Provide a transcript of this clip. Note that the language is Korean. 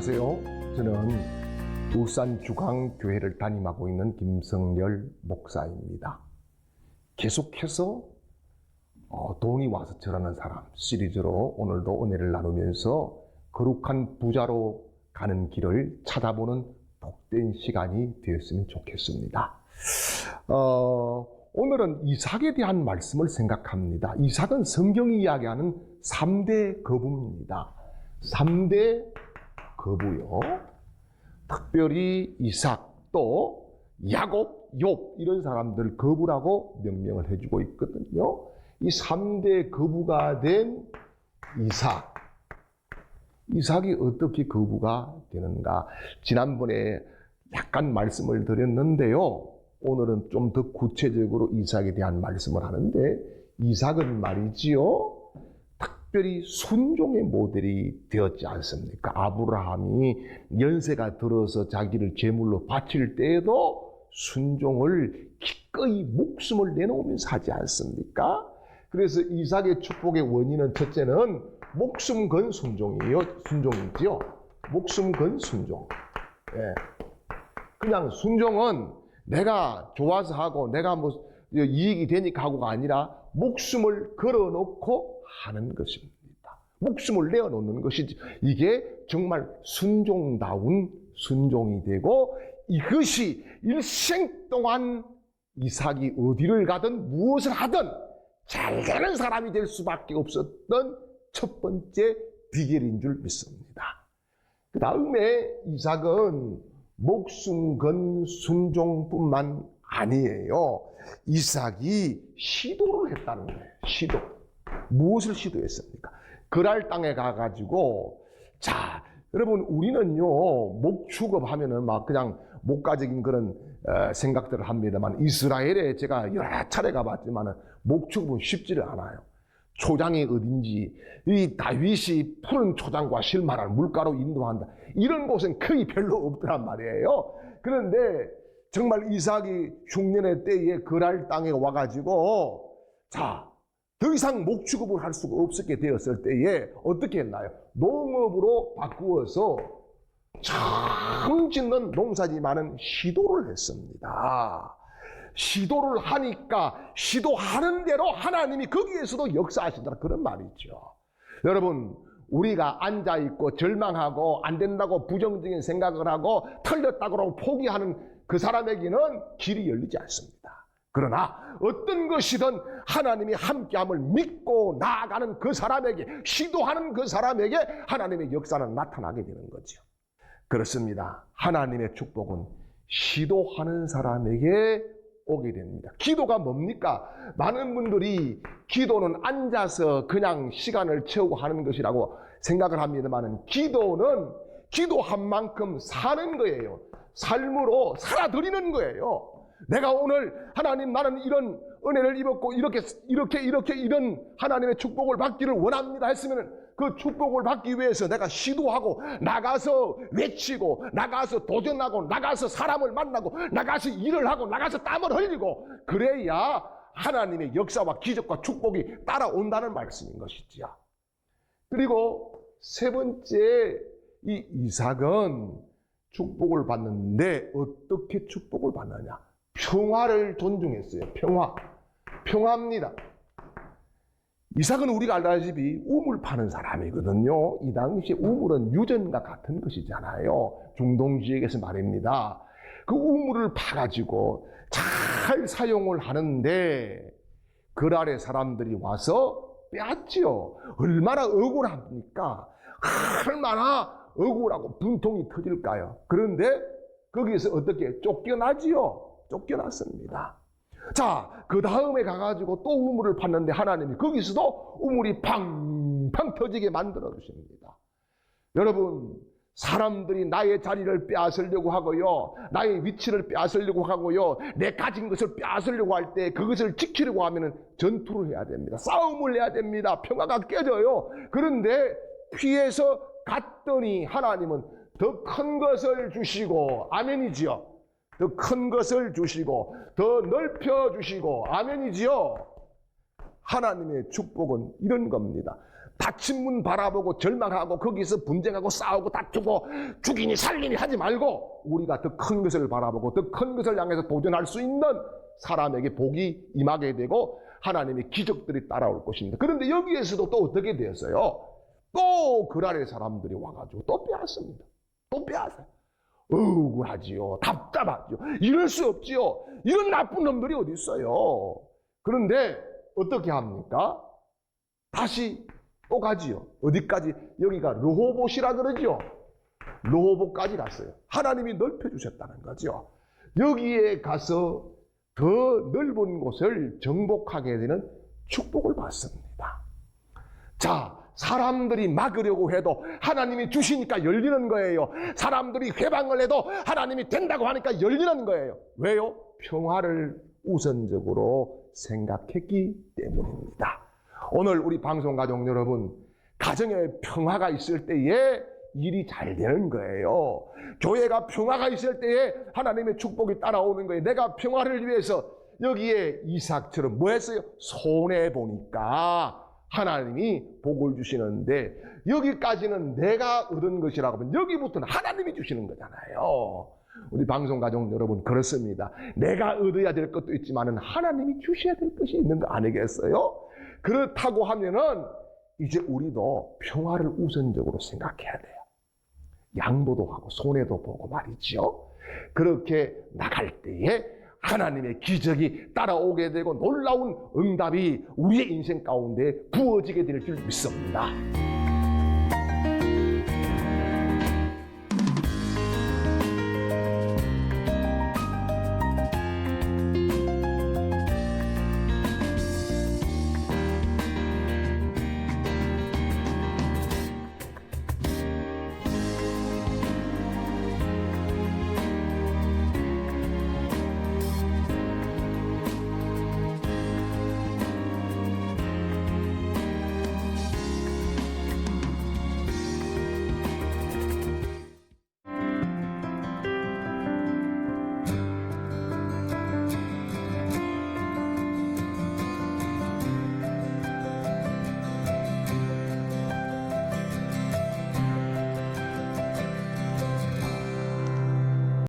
안녕하세요. 저는 울산 주강교회를 담임하고 있는 김성열 목사입니다. 계속해서 돈이 와서 절하는 사람 시리즈로 오늘도 은혜를 나누면서 거룩한 부자로 가는 길을 찾아보는 복된 시간이 되었으면 좋겠습니다. 오늘은 이삭에 대한 말씀을 생각합니다. 이삭은 성경이 이야기하는 3대 거부입니다. 3대 거부요. 특별히 이삭, 또 야곱, 욥 이런 사람들 거부라고 명명을 해주고 있거든요. 이 3대 거부가 된 이삭. 이삭이 어떻게 거부가 되는가? 지난번에 약간 말씀을 드렸는데요. 오늘은 좀 더 구체적으로 이삭에 대한 말씀을 하는데, 이삭은 말이지요, 특별히 순종의 모델이 되었지 않습니까? 아브라함이 연세가 들어서 자기를 제물로 바칠 때에도 순종을 기꺼이 목숨을 내놓으면서 하지 않습니까? 그래서 이삭의 축복의 원인은 첫째는 목숨 건 순종이지요. 목숨 건 순종. 예. 그냥 순종은 내가 좋아서 하고 내가 뭐 이익이 되니까 하고가 아니라 목숨을 걸어놓고 하는 것입니다. 목숨을 내어놓는 것이지. 이게 정말 순종다운 순종이 되고, 이것이 일생 동안 이삭이 어디를 가든 무엇을 하든 잘 되는 사람이 될 수밖에 없었던 첫 번째 비결인 줄 믿습니다. 그 다음에 이삭은 목숨 건 순종뿐만 아니에요. 이삭이 시도를 했다는 거예요. 시도. 무엇을 시도했습니까? 그랄 땅에 가가지고, 자, 여러분, 우리는요, 목축업 하면은 막 그냥 목가적인 그런 생각들을 합니다만, 이스라엘에 제가 여러 차례 가봤지만은 목축업은 쉽지를 않아요. 초장이 어딘지, 이 다윗이 푸른 초장과 실만한 물가로 인도한다, 이런 곳은 거의 별로 없더란 말이에요. 그런데 정말 이삭이 흉년의 때에 그랄 땅에 와가지고, 자, 더 이상 목축업을 할 수가 없었게 되었을 때에 어떻게 했나요? 농업으로 바꾸어서 참 짓는 농사지만은 시도를 했습니다. 시도를 하니까 시도하는 대로 하나님이 거기에서도 역사하신다, 그런 말이죠. 여러분, 우리가 앉아있고 절망하고 안 된다고 부정적인 생각을 하고 틀렸다고 포기하는 그 사람에게는 길이 열리지 않습니다. 그러나 어떤 것이든 하나님이 함께함을 믿고 나아가는 그 사람에게, 시도하는 그 사람에게 하나님의 역사는 나타나게 되는 거죠. 그렇습니다. 하나님의 축복은 시도하는 사람에게 오게 됩니다. 기도가 뭡니까? 많은 분들이 기도는 앉아서 그냥 시간을 채우고 하는 것이라고 생각을 합니다만, 기도는 기도한 만큼 사는 거예요. 삶으로 살아드리는 거예요. 내가 오늘 하나님, 나는 이런 은혜를 입었고 이런 하나님의 축복을 받기를 원합니다 했으면, 그 축복을 받기 위해서 내가 시도하고 나가서 외치고 나가서 도전하고 나가서 사람을 만나고 나가서 일을 하고 나가서 땀을 흘리고, 그래야 하나님의 역사와 기적과 축복이 따라온다는 말씀인 것이지요. 그리고 세 번째, 이 이삭은 축복을 받는데 어떻게 축복을 받느냐? 평화를 존중했어요. 평화입니다. 이삭은 우리가 알다시피 우물 파는 사람이거든요. 이 당시에 우물은 유전과 같은 것이잖아요. 중동 지역에서 말입니다. 그 우물을 파가지고 잘 사용을 하는데 그랄의 사람들이 와서 빼앗지요. 얼마나 억울합니까? 얼마나 억울하고 분통이 터질까요? 그런데 거기에서 어떻게 쫓겨나지요? 쫓겨났습니다. 자, 그 다음에 가가지고 또 우물을 팠는데 하나님이 거기서도 우물이 팡팡 터지게 만들어 주십니다. 여러분, 사람들이 나의 자리를 빼앗으려고 하고요, 나의 위치를 빼앗으려고 하고요, 내 가진 것을 빼앗으려고 할 때 그것을 지키려고 하면은 전투를 해야 됩니다. 싸움을 해야 됩니다. 평화가 깨져요. 그런데 피해서 갔더니 하나님은 더 큰 것을 주시고, 아멘이지요. 더 큰 것을 주시고 더 넓혀 주시고, 아멘이지요. 하나님의 축복은 이런 겁니다. 닫힌 문 바라보고 절망하고 거기서 분쟁하고 싸우고 다투고 죽이니 살리니 하지 말고 우리가 더 큰 것을 바라보고 더 큰 것을 향해서 도전할 수 있는 사람에게 복이 임하게 되고 하나님의 기적들이 따라올 것입니다. 그런데 여기에서도 또 어떻게 되었어요? 또 그날의 사람들이 와가지고 또 빼앗습니다. 또 빼앗아요. 억울하지요. 답답하지요. 이럴 수 없지요. 이런 나쁜 놈들이 어디 있어요. 그런데 어떻게 합니까? 다시 또 가지요. 어디까지? 여기가 르호봇이라 그러죠. 르호봇까지 갔어요. 하나님이 넓혀주셨다는 거죠. 여기에 가서 더 넓은 곳을 정복하게 되는 축복을 받습니다. 자, 사람들이 막으려고 해도 하나님이 주시니까 열리는 거예요. 사람들이 회방을 해도 하나님이 된다고 하니까 열리는 거예요. 왜요? 평화를 우선적으로 생각했기 때문입니다. 오늘 우리 방송가족 여러분, 가정에 평화가 있을 때에 일이 잘 되는 거예요. 교회가 평화가 있을 때에 하나님의 축복이 따라오는 거예요. 내가 평화를 위해서 여기에 이삭처럼 뭐 했어요? 손해보니까 하나님이 복을 주시는데 여기까지는 내가 얻은 것이라고 하면 여기부터는 하나님이 주시는 거잖아요. 우리 방송가족 여러분, 그렇습니다. 내가 얻어야 될 것도 있지만 하나님이 주셔야 될 것이 있는 거 아니겠어요? 그렇다고 하면은 이제 우리도 평화를 우선적으로 생각해야 돼요. 양보도 하고 손해도 보고 말이죠. 그렇게 나갈 때에 하나님의 기적이 따라오게 되고 놀라운 응답이 우리의 인생 가운데 부어지게 될 줄 믿습니다.